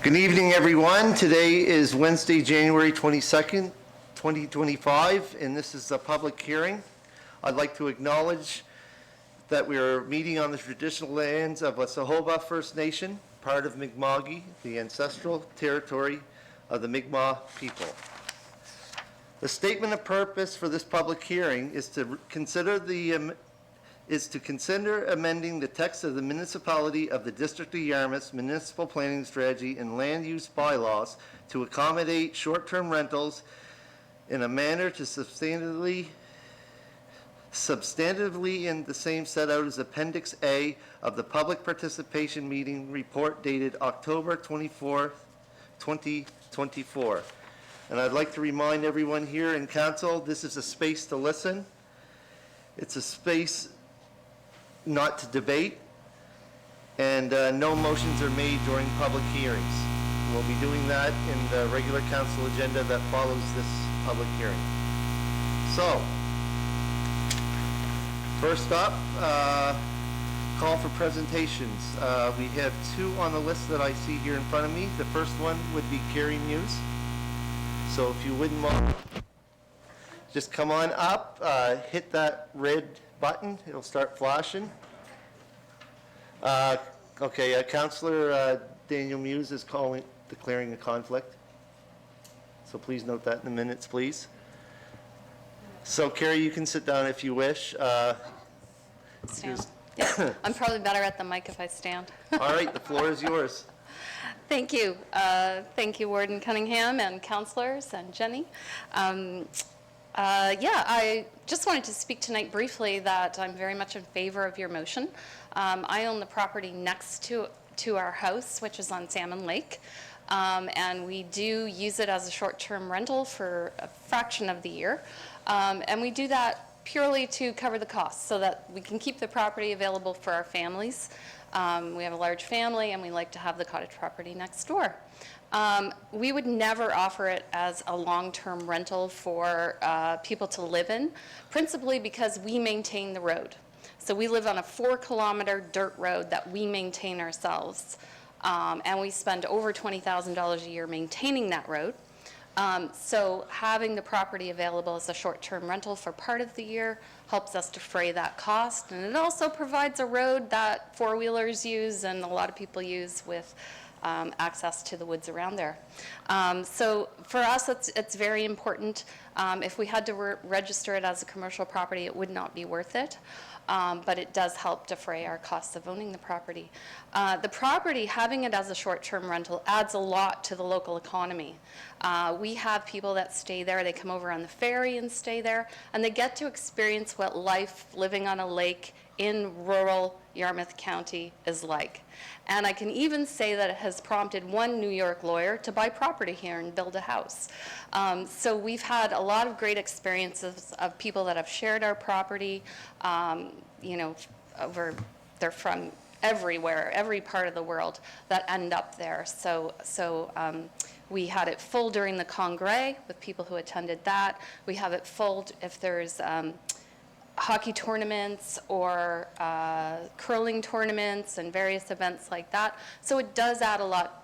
Good evening, everyone. Today is Wednesday, January 22nd, 2025, and this is a public hearing. I'd like to acknowledge that we are meeting on the traditional lands of Sahoba First Nation, part of Mi'kma'ki, the ancestral territory of the Mi'kmaq people. The statement of purpose for this public hearing is to consider amending the text of the Municipality of the District of Yarmouth's Municipal Planning Strategy and Land Use Bylaws to accommodate short-term rentals in a manner to substantively in the same set out as Appendix A of the Public Participation Meeting Report dated October 24th, 2024. And I'd like to remind everyone here in council, this is a space to listen. It's a space not to debate, and no motions are made during public hearings. We'll be doing that in the regular council agenda that follows this public hearing. So, first up, call for presentations. We have two on the list that I see here in front of me. The first one would be Carrie Muse. So if you wouldn't mind, just come on up, hit that red button, it'll start flashing. Okay, Councillor Daniel Muse is declaring a conflict. So please note that in the minutes, please. So Carrie, you can sit down if you wish. Stand. Yeah. I'm probably better at the mic if I stand. All right, the floor is yours. Thank you. Thank you, Warden Cunningham and councillors and Jenny. I just wanted to speak tonight briefly that I'm very much in favor of your motion. I own the property next to our house, which is on Salmon Lake, and we do use it as a short-term rental for a fraction of the year, and we do that purely to cover the costs so that we can keep the property available for our families. We have a large family and we like to have the cottage property next door. We would never offer it as a long-term rental for people to live in, principally because we maintain the road. So we live on a 4-kilometer dirt road that we maintain ourselves, and we spend over $20,000 a year maintaining that road. So having the property available as a short-term rental for part of the year helps us defray that cost, and it also provides a road that four-wheelers use and a lot of people use with access to the woods around there. So for us, it's very important. If we had to register it as a commercial property, it would not be worth it. But it does help defray our costs of owning the property. The property, having it as a short-term rental, adds a lot to the local economy. We have people that stay there. They come over on the ferry and stay there, and they get to experience what life living on a lake in rural Yarmouth County is like. And I can even say that it has prompted one New York lawyer to buy property here and build a house. So we've had a lot of great experiences of people that have shared our property, they're from everywhere, every part of the world that end up there. So we had it full during the Congrès with people who attended that. We have it full if there's hockey tournaments or curling tournaments and various events like that. So it does add a lot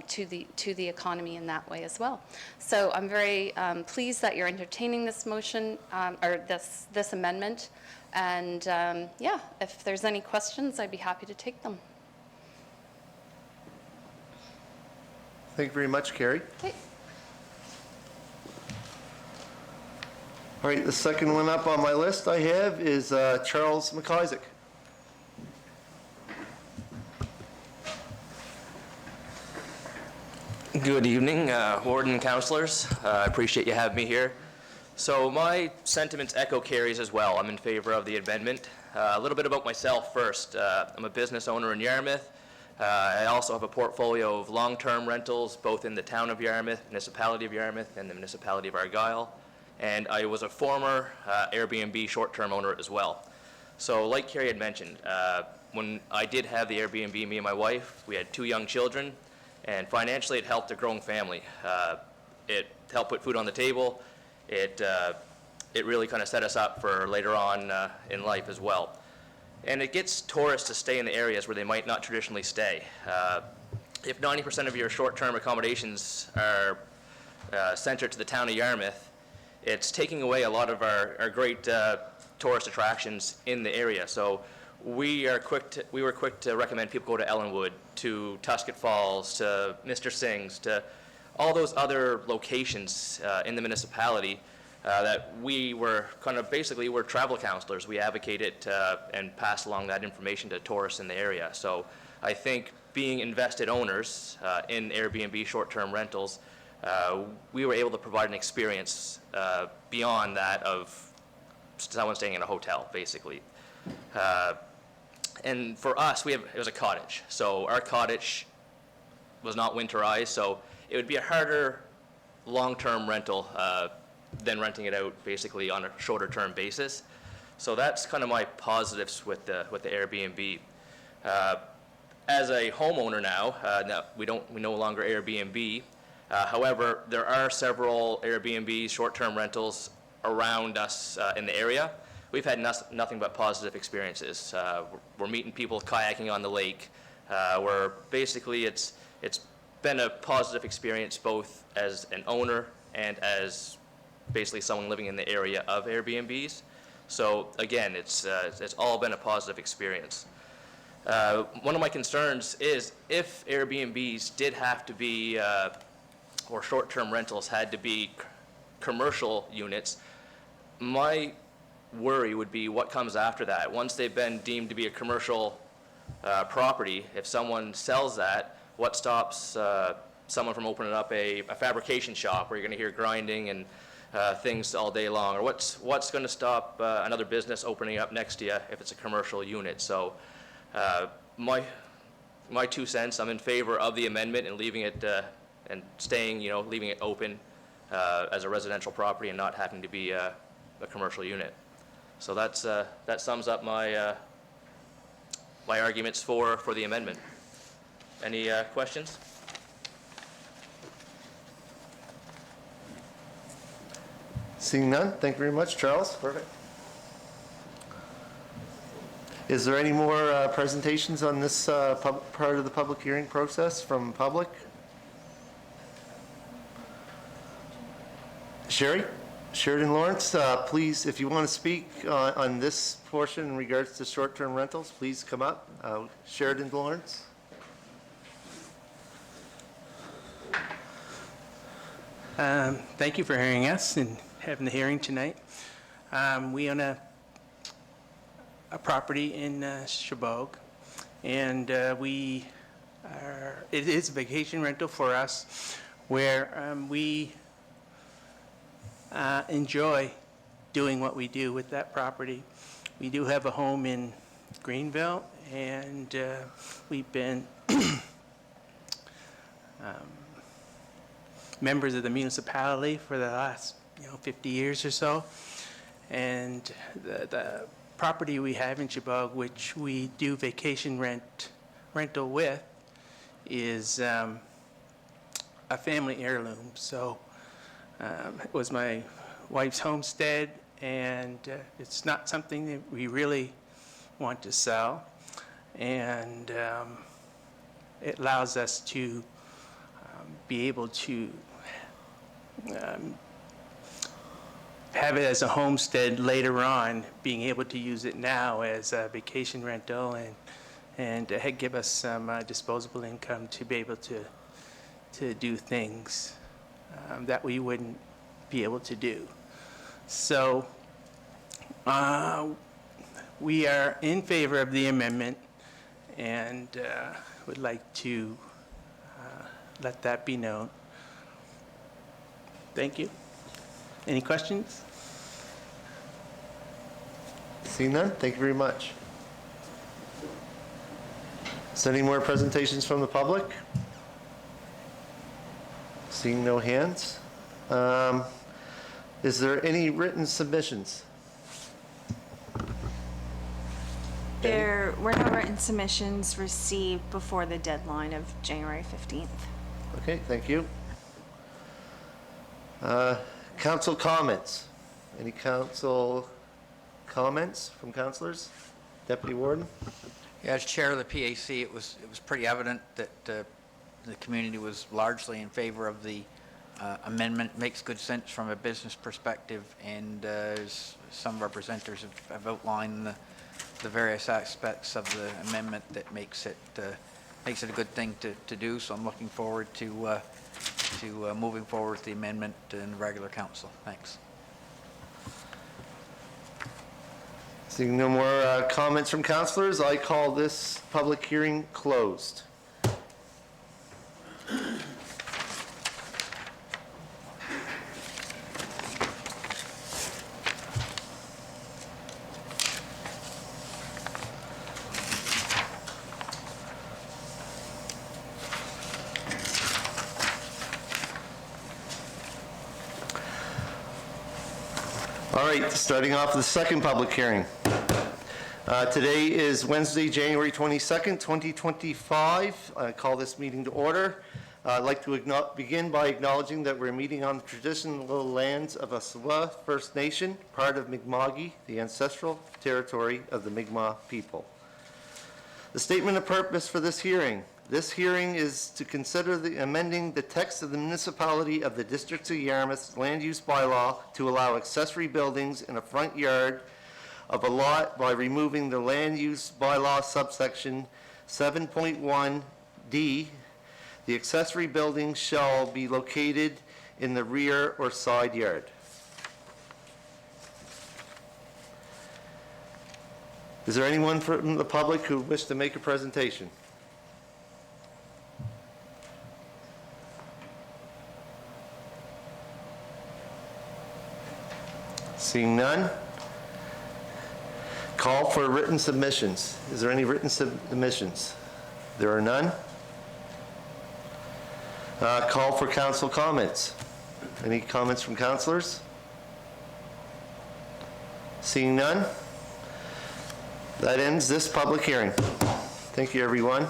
to the economy in that way as well. So I'm very pleased that you're entertaining this motion or this amendment. And if there's any questions, I'd be happy to take them. Thank you very much, Carrie. Okay. All right, the second one up on my list I have is Charles McIsaac. Good evening, Warden and councillors. I appreciate you having me here. So my sentiments echo Carrie's as well. I'm in favor of the amendment. A little bit about myself first. I'm a business owner in Yarmouth. I also have a portfolio of long-term rentals, both in the town of Yarmouth, municipality of Yarmouth, and the municipality of Argyll. And I was a former Airbnb short-term owner as well. So like Carrie had mentioned, when I did have the Airbnb, me and my wife, we had 2 young children, and financially it helped a growing family. It helped put food on the table. It really kind of set us up for later on in life as well. And it gets tourists to stay in the areas where they might not traditionally stay. if 90% of your short-term accommodations are centered to the town of Yarmouth, it's taking away a lot of our great tourist attractions in the area. So we were quick to recommend people go to Ellenwood, to Tusket Falls, to Mr. Singh's, to all those other locations in the municipality that we were we're travel counselors. We advocated and pass along that information to tourists in the area. So I think being invested owners in Airbnb short-term rentals, we were able to provide an experience beyond that of someone staying in a hotel, basically. And for us, it was a cottage. So our cottage was not winterized, so it would be a harder long-term rental than renting it out basically on a shorter-term basis. So that's kind of my positives with the Airbnb. As a homeowner now, we no longer Airbnb. However, there are several Airbnb short-term rentals around us in the area. We've had nothing but positive experiences. We're meeting people kayaking on the lake. It's been a positive experience both as an owner and as basically someone living in the area of Airbnbs. So again, it's all been a positive experience. One of my concerns is if Airbnbs did have to be, or short-term rentals had to be commercial units, my worry would be what comes after that. Once they've been deemed to be a commercial property, if someone sells that, what stops someone from opening up a fabrication shop where you're going to hear grinding and things all day long? Or what's going to stop another business opening up next to you if it's a commercial unit? So my 2 cents, I'm in favor of the amendment and leaving it and leaving it open as a residential property and not having to be a commercial unit. So that sums up my my arguments for the amendment. Any questions? Seeing none, thank you very much. Charles? Perfect. Is there any more presentations on this part of the public hearing process from public? Sheridan Lawrence, please, if you want to speak on this portion in regards to short-term rentals, please come up. Sheridan Lawrence. Thank you for hearing us and having the hearing tonight. We own a property in Chabog, and it is a vacation rental for us where we enjoy doing what we do with that property. We do have a home in Greenville, and we've been members of the municipality for the last 50 years or so. And the property we have in Chabog, which we do vacation rental with, is a family heirloom. So it was my wife's homestead, and it's not something that we really want to sell. And it allows us to be able to have it as a homestead later on, being able to use it now as a vacation rental and give us some disposable income to be able to do things that we wouldn't be able to do. So we are in favor of the amendment and would like to let that be known. Thank you. Any questions? Seeing none, thank you very much. Is there any more presentations from the public? Seeing no hands. Is there any written submissions? There were no written submissions received before the deadline of January 15th. Okay, thank you. Council comments. Any council comments from councilors? Deputy Warden? Yeah, as chair of the PAC, it was pretty evident that The community was largely in favor of the amendment. Makes good sense from a business perspective, and as some of our presenters have outlined the various aspects of the amendment that makes it a good thing to do. So I'm looking forward to moving forward with the amendment in the regular council. Thanks. Seeing no more comments from councilors, I call this public hearing closed. All right, starting off the second public hearing. Today is Wednesday, January 22nd, 2025. I call this meeting to order. I'd like to begin by acknowledging that we're meeting on the traditional lands of Ossawa First Nation, part of Mi'kma'ki, the ancestral territory of the Mi'kmaq people. The statement of purpose for this hearing. This hearing is to consider amending the text of the municipality of the District of Yarmouth land use bylaw to allow accessory buildings in a front yard of a lot by removing the land use bylaw subsection 7.1D. The accessory building shall be located in the rear or side yard. Is there anyone from the public who wishes to make a presentation? Seeing none? Call for written submissions. Is there any written submissions? There are none? Call for council comments. Any comments from councilors? Seeing none? That ends this public hearing. Thank you, everyone.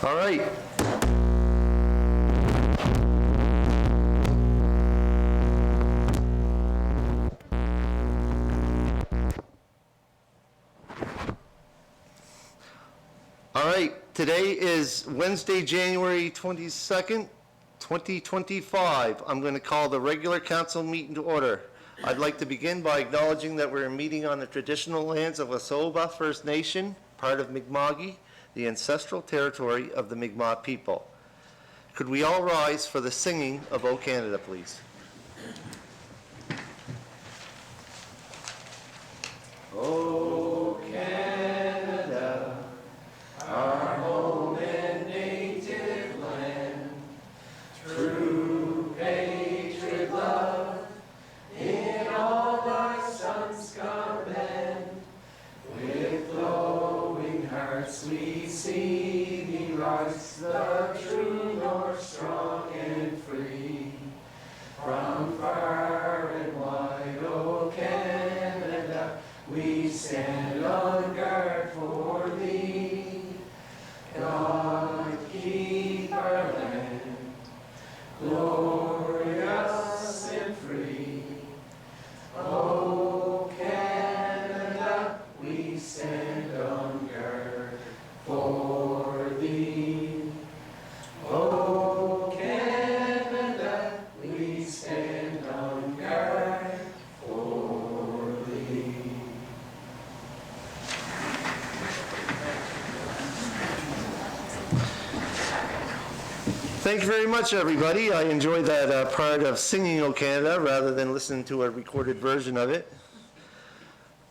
All right. All right, today is Wednesday, January 22nd, 2025. I'm going to call the regular council meeting to order. I'd like to begin by acknowledging that we're meeting on the traditional lands of Ossawa First Nation, part of Mi'kma'ki, the ancestral territory of the Mi'kmaq people. Could we all rise for the singing of O Canada, please? O Canada, our home and native land, true patriot love, in all our sons command, with glowing hearts we see thee rise, the true north, strong and free. From far and wide, O Canada, we stand on guard for thee. God keep our land glorious and free. O Canada, we stand on guard for thee. O Canada, we stand on guard for thee. Thank you very much, everybody. I enjoyed that part of singing O Canada rather than listening to a recorded version of it.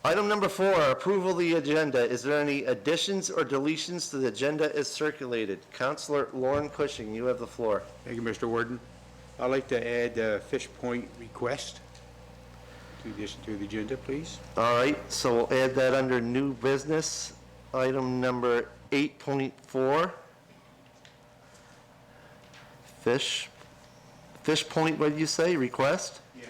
Item number 4, approval of the agenda. Is there any additions or deletions to the agenda as circulated? Councillor Lauren Cushing, you have the floor. Thank you, Mr. Warden. I'd like to add a Fish Point request to the agenda, please. All right, so we'll add that under new business. Item number 8.4. Fish Point, what did you say, request? Yes.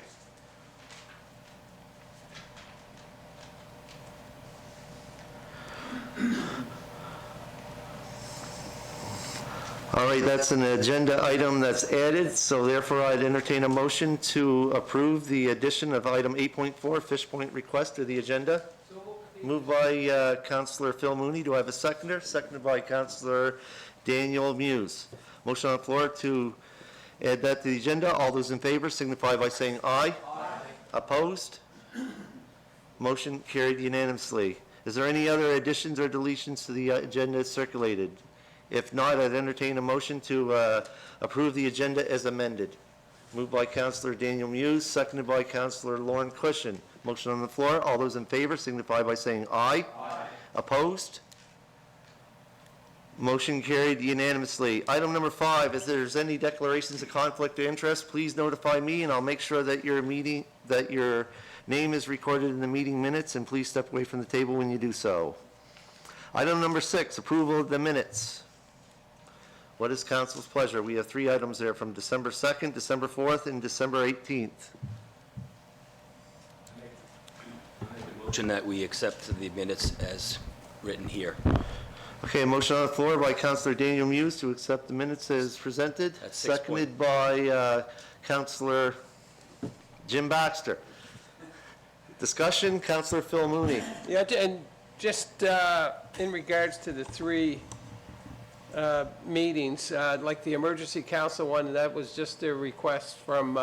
All right, that's an agenda item that's added, so therefore I'd entertain a motion to approve the addition of item 8.4, Fish Point request to the agenda. Moved by Councillor Phil Mooney. Do I have a seconder? Seconded by Councillor Daniel Muse. Motion on the floor to add that to the agenda. All those in favor signify by saying aye. Aye. Opposed? Motion carried unanimously. Is there any other additions or deletions to the agenda circulated? If not, I'd entertain a motion to approve the agenda as amended. Moved by Councillor Daniel Muse, seconded by Councillor Lauren Cushion. Motion on the floor. All those in favor signify by saying aye. Aye. Opposed? Motion carried unanimously. Item number 5, if there's any declarations of conflict of interest, please notify me, and I'll make sure that your name is recorded in the meeting minutes, and please step away from the table when you do so. Item number 6, approval of the minutes. What is council's pleasure? We have 3 items there from December 2nd, December 4th, and December 18th. Motion that we accept the minutes as written here. Okay, a motion on the floor by Councillor Daniel Muse to accept the minutes as presented. That's 6 Seconded by Councillor Jim Baxter. Discussion, Councillor Phil Mooney. Yeah, and just in regards to the 3 meetings, like the emergency council one, that was just a request from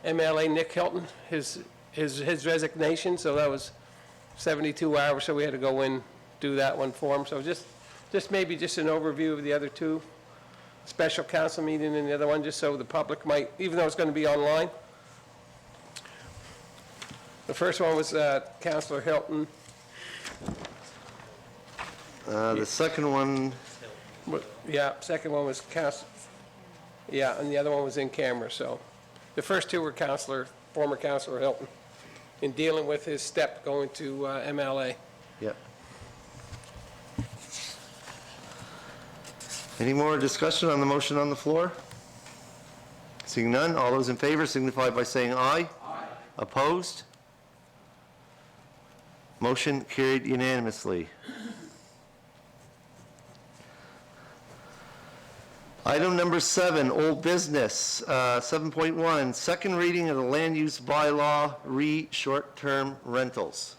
MLA Nick Hilton, his resignation, so that was 72 hours, so we had to go in, do that one for him. So just maybe just an overview of the other 2, special council meeting and the other one, just so the public might, even though it's going to be online. The first one was Councillor Hilton. The second one, Yeah, second one was yeah, and the other one was in camera, so. The first 2 were former Councillor Hilton, in dealing with his step going to MLA. yep. Any more discussion on the motion on the floor? Seeing none, all those in favor signify by saying aye. Aye. Opposed? Motion carried unanimously. Item number 7, old business, 7.1, second reading of the land use bylaw, short-term rentals.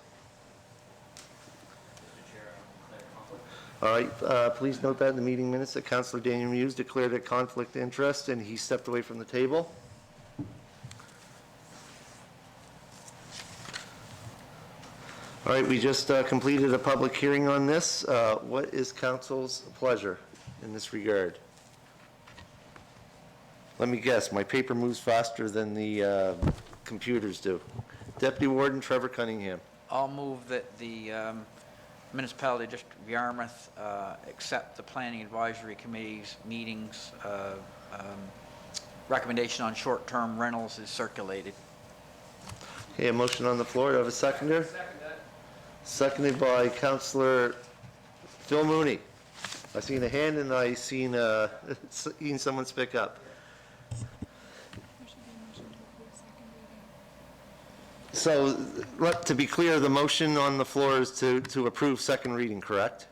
All right, please note that in the meeting minutes that Councillor Daniel Muse declared a conflict of interest and he stepped away from the table. All right, we just completed a public hearing on this. What is council's pleasure in this regard? Let me guess, my paper moves faster than the computers do. Deputy Warden Trevor Cunningham. I'll move that the Municipality District of Yarmouth accept the Planning Advisory Committee's meetings. Recommendation on short-term rentals is circulated. Okay, a motion on the floor. Do I have a seconder? Seconded by Councillor Phil Mooney. I seen a hand and I seen someone speak up. So, to be clear, the motion on the floor is to approve second reading, correct?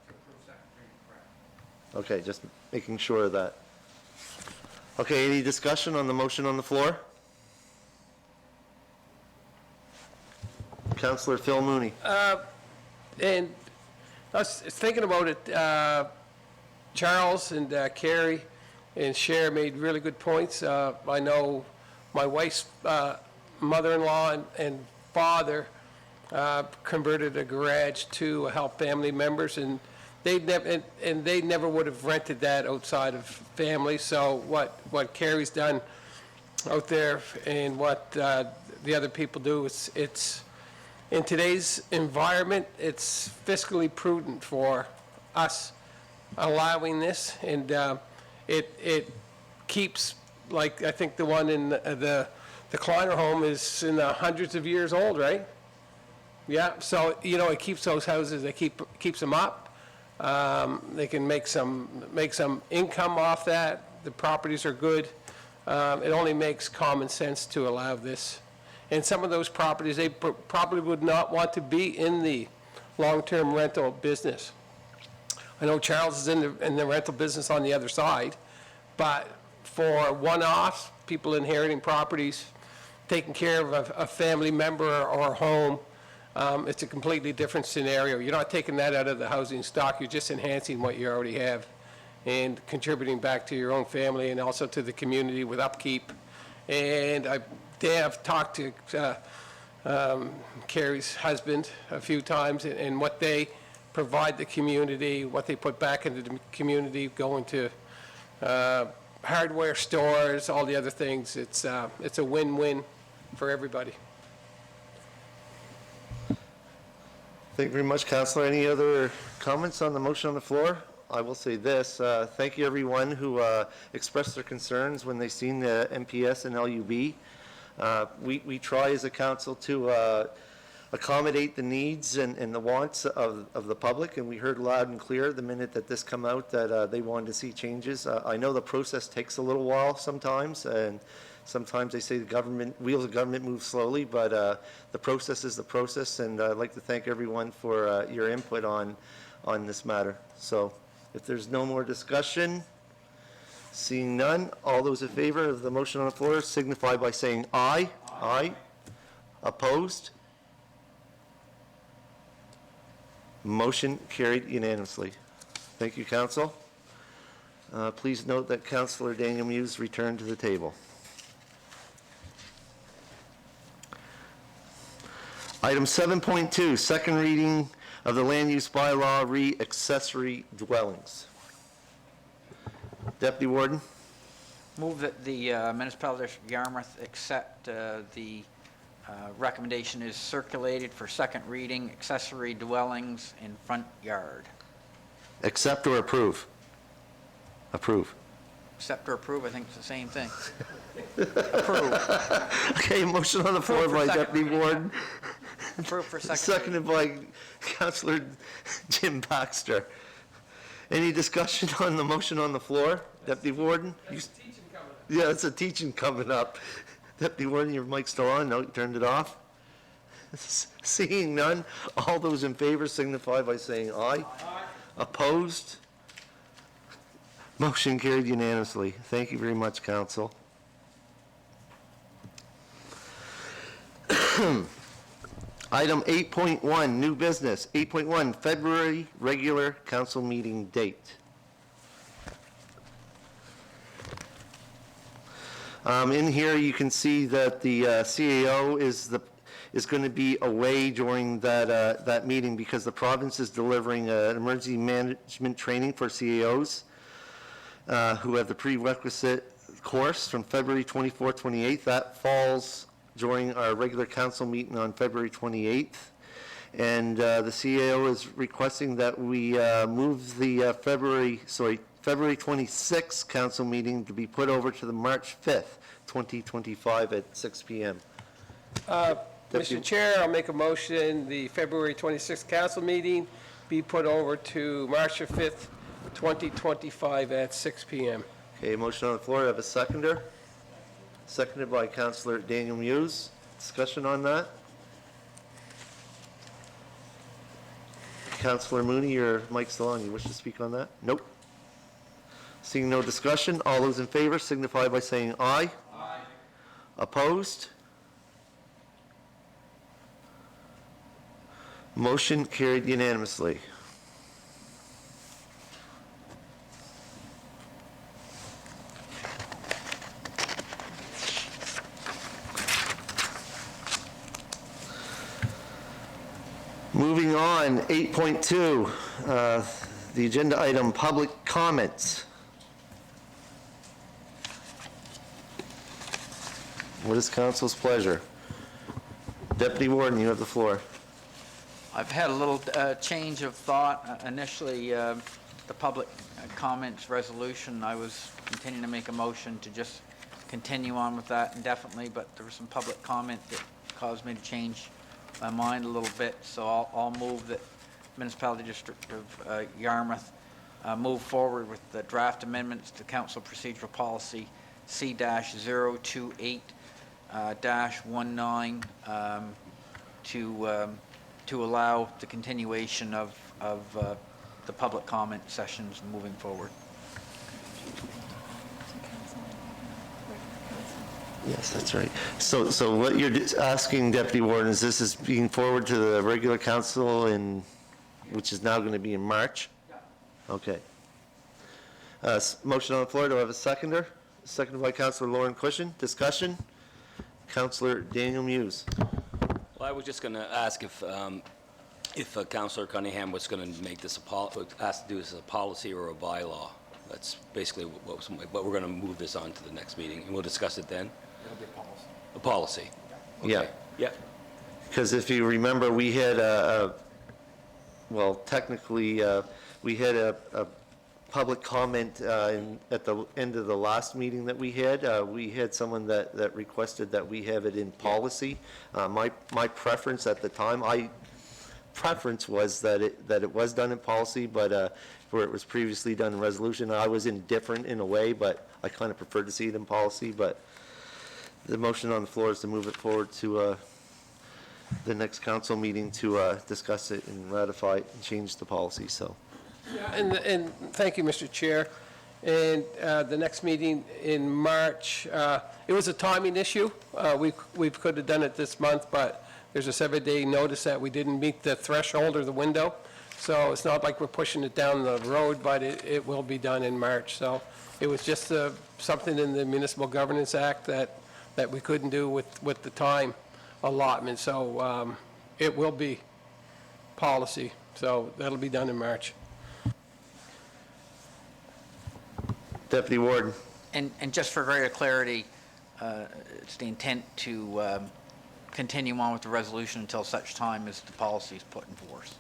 Okay, just making sure of that. Okay, any discussion on the motion on the floor? Councillor Phil Mooney. And I was thinking about it, Charles and Carrie and Cher made really good points. I know my wife's mother-in-law and father converted a garage to help family members, and they never would have rented that outside of family. So what Carrie's done out there and what the other people do, it's in today's environment, it's fiscally prudent for us allowing this, and it keeps, like, I think the one in the Kleiner home is in the hundreds of years old, right? Yeah, so, it keeps those houses, keeps them up. They can make some income off that. The properties are good. It only makes common sense to allow this. And some of those properties, they probably would not want to be in the long-term rental business. I know Charles is in the rental business on the other side, but for one-offs, people inheriting properties, taking care of a family member or a home, it's a completely different scenario. You're not taking that out of the housing stock, you're just enhancing what you already have and contributing back to your own family and also to the community with upkeep. And I've talked to Carrie's husband a few times, and what they provide the community, what they put back into the community, going to hardware stores, all the other things. It's a win-win for everybody. Thank you very much, Councillor. Any other comments on the motion on the floor? I will say this, thank you everyone who expressed their concerns when they seen the MPS and LUB. We try as a council to accommodate the needs and the wants of the public, and we heard loud and clear the minute that this come out that they wanted to see changes. I know the process takes a little while sometimes, and sometimes they say the government, wheels of government move slowly, but the process is the process, and I'd like to thank everyone for your input on this matter. So if there's no more discussion, seeing none, all those in favor of the motion on the floor signify by saying aye. Aye. Opposed? Motion carried unanimously. Thank you, Council. Please note that Councillor Daniel Muse returned to the table. Item 7.2, second reading of the land use bylaw re-accessory dwellings. Deputy Warden? Move that the municipality of Yarmouth accept the recommendation is circulated for second reading, accessory dwellings in front yard. Accept or approve? Approve. Accept or approve, I think it's the same thing. Approve. Okay, motion on the floor Approve for by second Deputy reading. Warden, Approve for second seconded by Councillor Jim Baxter. Any discussion on the motion on the floor? Deputy Warden? Yeah, it's a teaching coming up. Deputy Warden, your mic's still on. No, you turned it off. Seeing none, all those in favor signify by saying aye. Aye. Opposed? Motion carried unanimously. Thank you very much, Council. Item 8.1, new business. 8.1, February regular council meeting date. In here, you can see that the CAO is going to be away during that meeting because the province is delivering an emergency management training for CAOs who have the prerequisite course from February 24th, 28th. That falls during our regular council meeting on February 28th. And the CAO is requesting that we move the February 26th council meeting to be put over to the March 5th, 2025 at 6 p.m. Mr. Chair, I'll make a motion, the February 26th council meeting be put over to March 5th, 2025 at 6 p.m. Okay, motion on the floor. I have a seconder. Seconded by Councillor Daniel Muse. Discussion on that? Councillor Mooney, your mic's still on. You wish to speak on that? Nope. Seeing no discussion, all those in favor signify by saying aye. Aye. Opposed? Motion carried unanimously. Moving on, 8.2, the agenda item, public comments. What is council's pleasure? Deputy Warden, you have the floor. I've had a little change of thought. Initially, the public comments resolution, I was continuing to make a motion to just continue on with that indefinitely, but there was some public comment that caused me to change my mind a little bit, so I'll move that Municipality District of Yarmouth move forward with the draft amendments to Council Procedural Policy C-028-19 to allow the continuation of the public comment sessions moving forward. Yes, that's right. So what you're asking, Deputy Warden, is this is being forwarded to the regular council which is now going to be in March? Okay. Motion on the floor, do I have a seconder? Seconded by Councillor Lauren Cushion. Discussion? Councillor Daniel Muse. Well, I was just going to ask if Councillor Cunningham was going to make this ask to do this as a policy or a bylaw. That's basically what we're going to move this on to the next meeting, and we'll discuss it then. It'll be a policy. A policy. Yeah. Yeah. Because if you remember, we had technically, we had a public comment at the end of the last meeting that we had. We had someone that requested that we have it in policy. My preference at the time, preference was that it was done in policy, but where it was previously done in resolution, I was indifferent in a way, but I kind of preferred to see it in policy. But the motion on the floor is to move it forward to the next council meeting to discuss it and ratify it and change the policy, so. And thank you, Mr. Chair. And the next meeting in March, it was a timing issue. We could have done it this month, but there's a 7-day notice that we didn't meet the threshold or the window. So it's not like we're pushing it down the road, but it will be done in March. So it was just something in the Municipal Governance Act that we couldn't do with the time allotment. So it will be policy. So that'll be done in March. Deputy Warden. And just for greater clarity, it's the intent to continue on with the resolution until such time as the policy is put in force.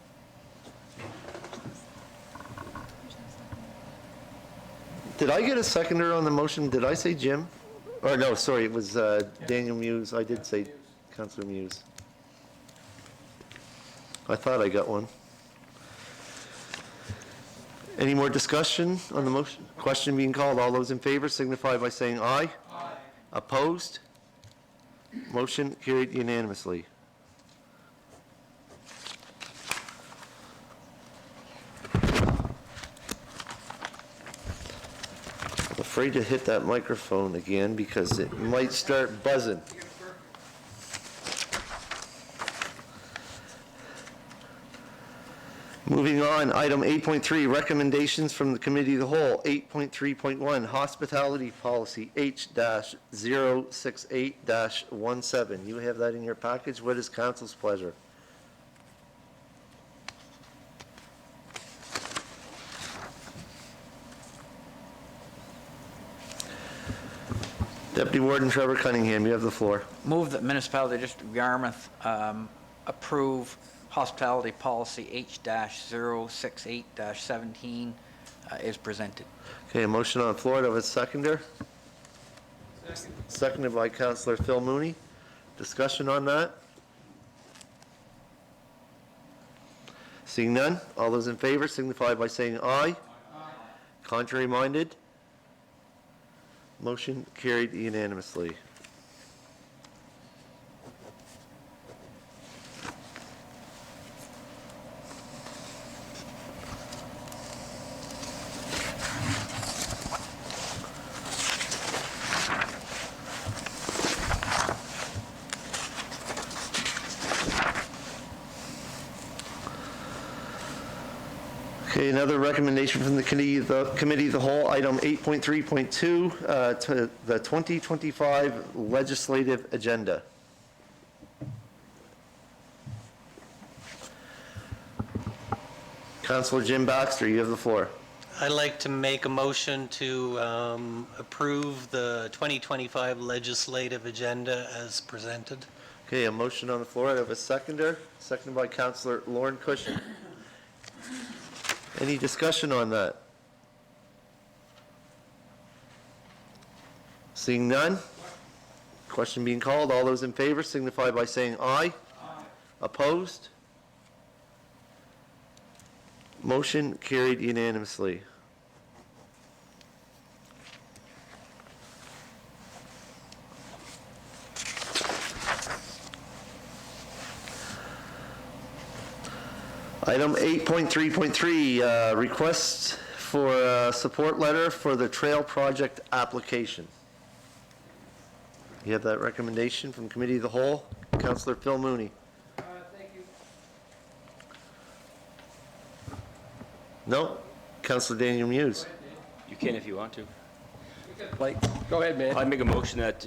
Did I get a seconder on the motion? Did I say Jim? Or no, sorry, it was Daniel Muse. I did say Councillor Muse. I thought I got one. Any more discussion on the motion? Question being called. All those in favor signify by saying aye. Aye. Opposed? Motion carried unanimously. I'm afraid to hit that microphone again because it might start buzzing. Moving on, item 8.3, recommendations from the Committee of the Whole. 8.3.1, Hospitality Policy H-068-17. You have that in your package. What is council's pleasure? Deputy Warden Trevor Cunningham, you have the floor. Move that Municipality District of Yarmouth approve Hospitality Policy H-068-17 is presented. Okay, a motion on the floor. Do I have a seconder? Seconded by Councillor Phil Mooney. Discussion on that? Seeing none, all those in favor signify by saying aye. Aye. Contrary minded? Motion carried unanimously. Okay, another recommendation from the Committee of the Whole, item 8.3.2, to the 2025 legislative agenda. Councillor Jim Baxter, you have the floor. I'd like to make a motion to approve the 2025 legislative agenda as presented. Okay, a motion on the floor. I have a seconder, seconded by Councillor Lauren Cushion. Any discussion on that? Seeing none? Question being called. All those in favor signify by saying aye. Aye. Opposed? Motion carried unanimously. Item 8.3.3, request for a support letter for the trail project application. You have that recommendation from Committee of the Whole. Councillor Phil Mooney. Thank you. No? Councillor Daniel Muse. You can if you want to. Go ahead, man. I make a motion that,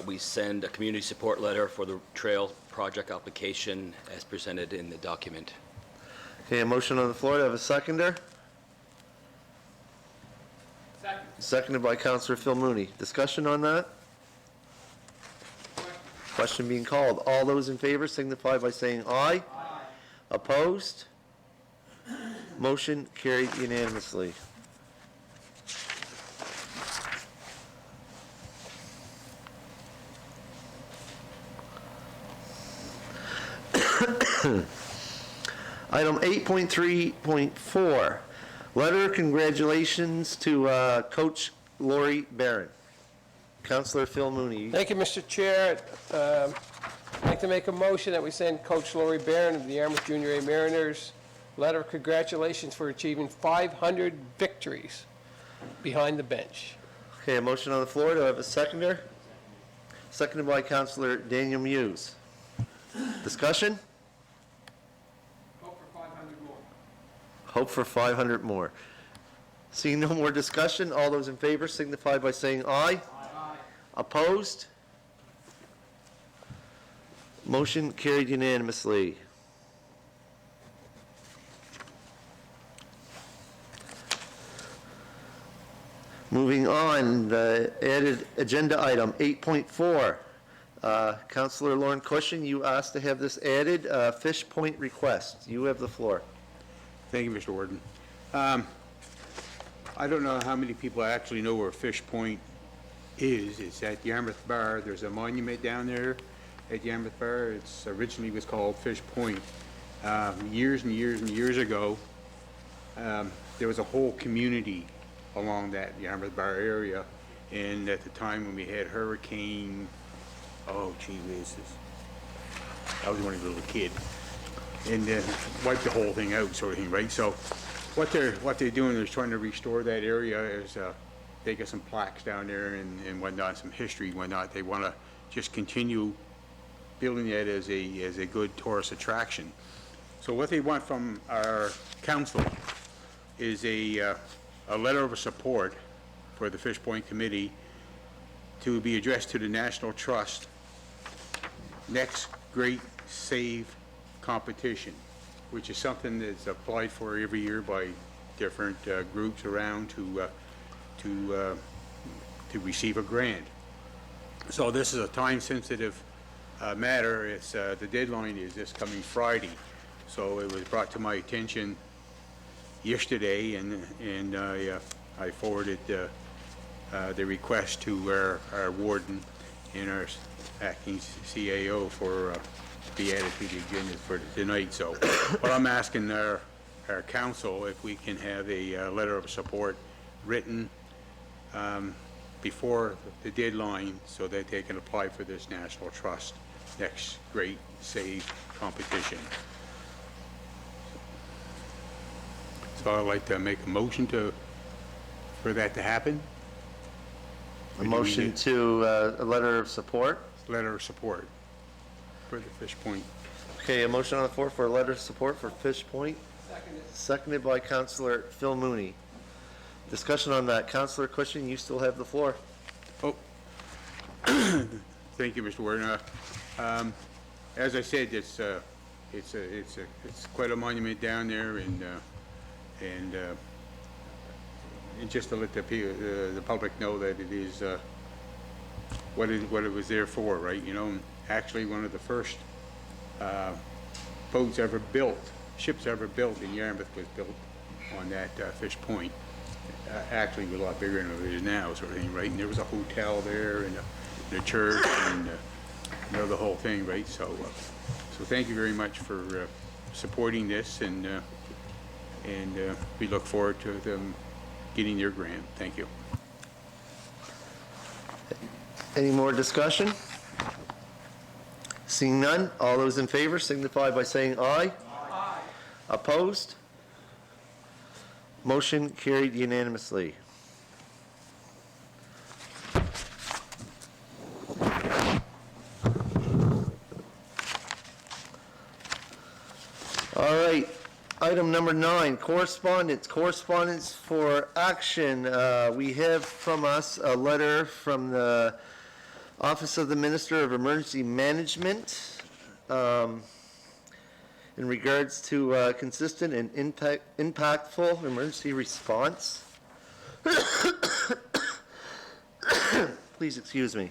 we send a community support letter for the trail project application as presented in the document. Okay, a motion on the floor. Do I have a seconder? Second. Seconded by Councillor Phil Mooney. Discussion on that? Question being called. All those in favor signify by saying aye. Aye. Opposed? Motion carried unanimously. Item 8.3.4, letter of congratulations to Coach Lori Barron. Councillor Phil Mooney. Thank you, Mr. Chair. I'd like to make a motion that we send Coach Lori Barron of the Yarmouth Junior A Mariners a letter of congratulations for achieving 500 victories behind the bench. Okay, a motion on the floor. Do I have a seconder? Seconded by Councillor Daniel Muse. Discussion? Hope for 500 more. Hope for 500 more. Seeing no more discussion, all those in favor signify by saying aye. Aye. Opposed? Motion carried unanimously. Moving on, the added agenda item 8.4. Councillor Lauren Cushion, you asked to have this added, Fish Point request. You have the floor. Thank you, Mr. Warden. I don't know how many people actually know where Fish Point is. It's at Yarmouth Bar. There's a monument down there at Yarmouth Bar. It's originally was called Fish Point. Years and years and years ago, there was a whole community along that Yarmouth Bar area. And at the time when we had Hurricane, oh gee whiz, I was only a little kid, and wiped the whole thing out, sort of thing, right? So what they're doing is trying to restore that area. Is they got some plaques down there and whatnot, some history and whatnot. They want to just continue building that as a good tourist attraction. So what they want from our council is a letter of support for the Fish Point Committee to be addressed to the National Trust Next Great Save Competition, which is something that's applied for every year by different groups around to receive a grant. So this is a time-sensitive matter. It's the deadline is this coming Friday. So it was brought to my attention yesterday, and I forwarded the request to our warden and our acting CAO for to be added to the agenda for tonight. So what I'm asking our council, if we can have a letter of support written before the deadline so that they can apply for this National Trust Next Great Save competition. So I'd like to make a motion for that to happen. A motion to a letter of support. Letter of support for the Fish Point. Okay, a motion on the floor for a letter of support for Fish Point. Seconded by Councillor Phil Mooney. Discussion on that. Councillor Cushion, you still have the floor. Oh, thank you, Mr. Warden. As I said, it's quite a monument down there, and just to let the public know that it is what it was there for, right? You know, actually one of the first boats ever built, ships ever built in Yarmouth was built on that Fish Point. Actually, a lot bigger than it is now, sort of thing, right? And there was a hotel there and a church and you know, the whole thing, right? So, so thank you very much for supporting this, and we look forward to them getting your grant. Thank you. Any more discussion? Seeing none, all those in favor signify by saying aye. Aye. Opposed? Motion carried unanimously. All right, item number 9, correspondence. Correspondence for action. We have from us a letter from the Office of the Minister of Emergency Management in regards to consistent and impactful emergency response. Please excuse me.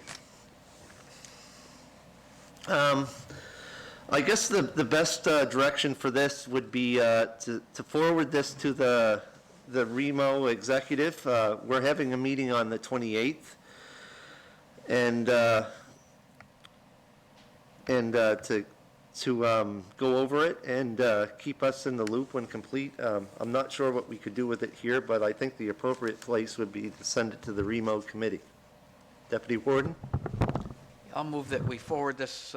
I guess the best direction for this would be to forward this to the REMO executive. We're having a meeting on the 28th, and to go over it and keep us in the loop when complete. I'm not sure what we could do with it here, but I think the appropriate place would be to send it to the REMO committee. Deputy Warden? I'll move that we forward this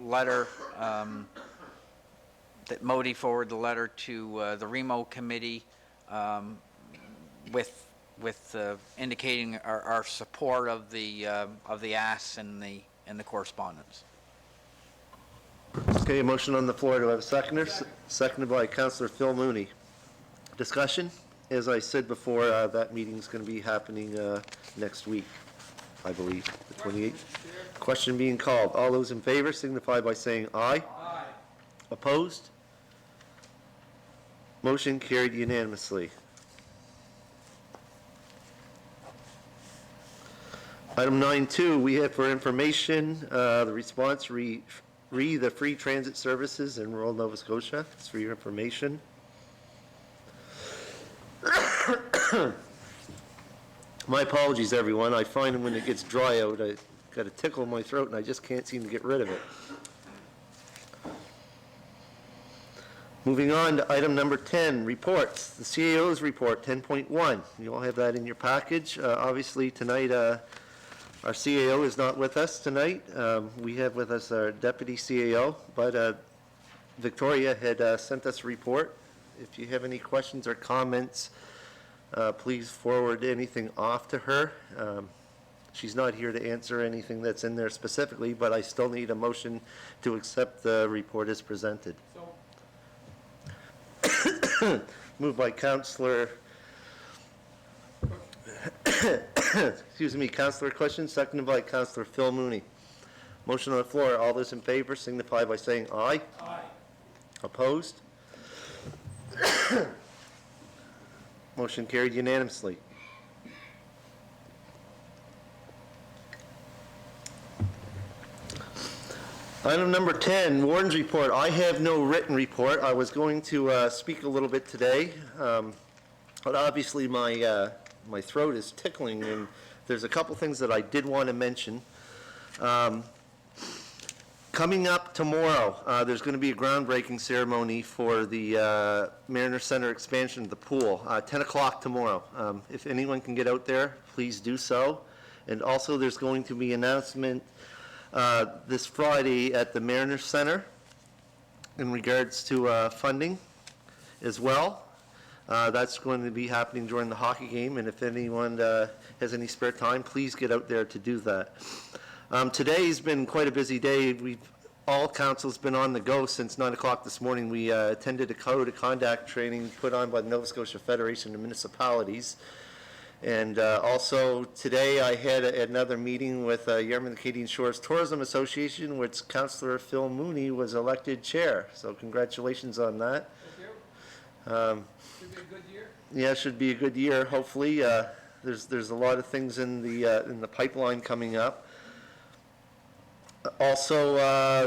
letter, that Modi forward the letter to the REMO committee with indicating our support of the ask and the correspondence. Okay, a motion on the floor. Do I have a seconder? Seconded by Councillor Phil Mooney. Discussion? As I said before, that meeting's going to be happening next week, I believe, the 28th. Question being called. All those in favor signify by saying aye. Aye. Opposed? Motion carried unanimously. Item 9.2, we have for information the response the free transit services in rural Nova Scotia. It's for your information. My apologies, everyone. I find when it gets dry out, I got a tickle in my throat and I just can't seem to get rid of it. Moving on to item number 10, reports. The CAO's report, 10.1. You all have that in your package. Obviously, tonight, our CAO is not with us tonight. We have with us our deputy CAO, but Victoria had sent us a report. If you have any questions or comments, please forward anything off to her. She's not here to answer anything that's in there specifically, but I still need a motion to accept the report as presented. Moved by Councillor, excuse me, Councillor Cushion, seconded by Councillor Phil Mooney. Motion on the floor. All those in favor signify by saying aye. Aye. Opposed? Motion carried unanimously. Item number 10, Warden's report. I have no written report. I was going to speak a little bit today, but obviously my throat is tickling, and there's a couple things that I did want to mention. Coming up tomorrow, there's going to be a groundbreaking ceremony for the Mariner Center expansion of the pool, 10 o'clock tomorrow. If anyone can get out there, please do so. And also there's going to be an announcement this Friday at the Mariner Center in regards to funding as well. That's going to be happening during the hockey game, and if anyone has any spare time, please get out there to do that. Today's been quite a busy day. All council's been on the go since 9 o'clock this morning. We attended a code of conduct training put on by the Nova Scotia Federation of Municipalities. And also today I had another meeting with Yarmouth Acadian Shores Tourism Association, which Councillor Phil Mooney was elected chair. So congratulations on that. Thank you. Should be a good year. Yeah, should be a good year. Hopefully, there's a lot of things in the pipeline coming up. Also,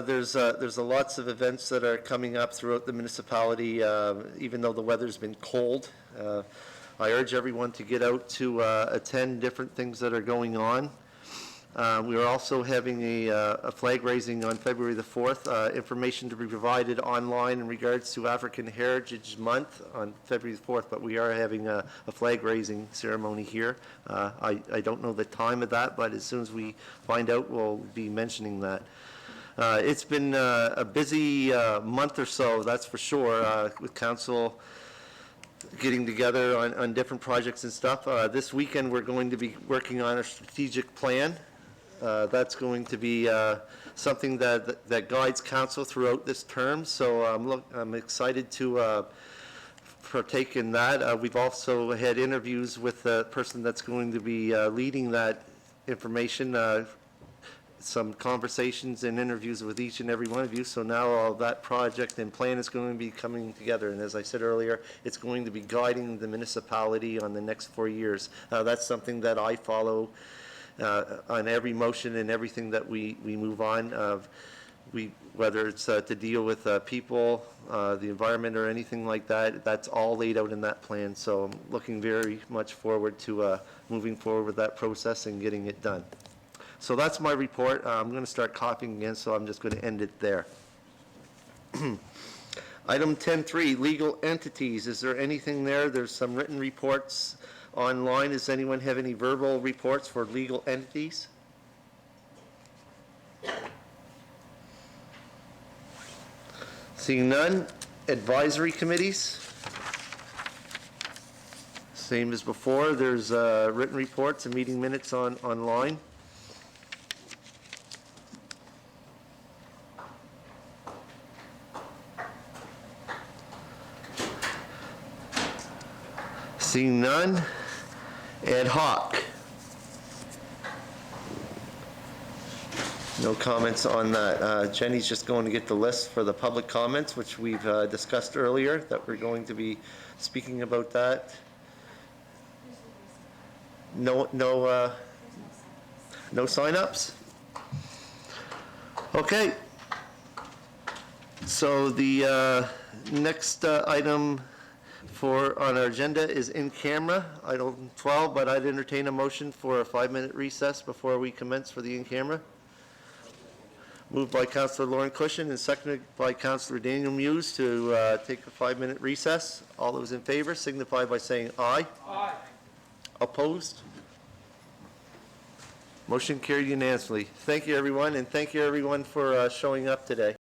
there's lots of events that are coming up throughout the municipality, even though the weather's been cold. I urge everyone to get out to attend different things that are going on. We are also having a flag raising on February the 4th. Information to be provided online in regards to African Heritage Month on February the 4th, but we are having a flag raising ceremony here. I don't know the time of that, but as soon as we find out, we'll be mentioning that. It's been a busy month or so, that's for sure, with council getting together on different projects and stuff. This weekend, we're going to be working on a strategic plan. That's going to be something that guides council throughout this term, so I'm excited to partake in that. We've also had interviews with the person that's going to be leading that information, some conversations and interviews with each and every one of you, so now all that project and plan is going to be coming together, and as I said earlier, it's going to be guiding the municipality on the next 4 years. That's something that I follow on every motion and everything that we move on. Whether it's to deal with people, the environment, or anything like that, that's all laid out in that plan, so I'm looking very much forward to moving forward with that process and getting it done. So that's my report. I'm going to start copying again, so I'm just going to end it there. Item 10.3, legal entities. Is there anything there? There's some written reports online. Does anyone have any verbal reports for legal entities? Seeing none. Advisory committees. Same as before. There's written reports and meeting minutes online. Seeing none. Ad hoc. No comments on that. Jenny's just going to get the list for the public comments, which we've discussed earlier, that we're going to be speaking about that. No sign-ups? Okay. So the next item on our agenda is in camera, item 12, but I'd entertain a motion for a 5-minute recess before we commence for the in camera. Moved by Councillor Lauren Cushion and seconded by Councillor Daniel Muse to take a 5-minute recess. All those in favor signify by saying aye. Aye. Opposed? Motion carried unanimously. Thank you, everyone, and thank you, everyone, for showing up today.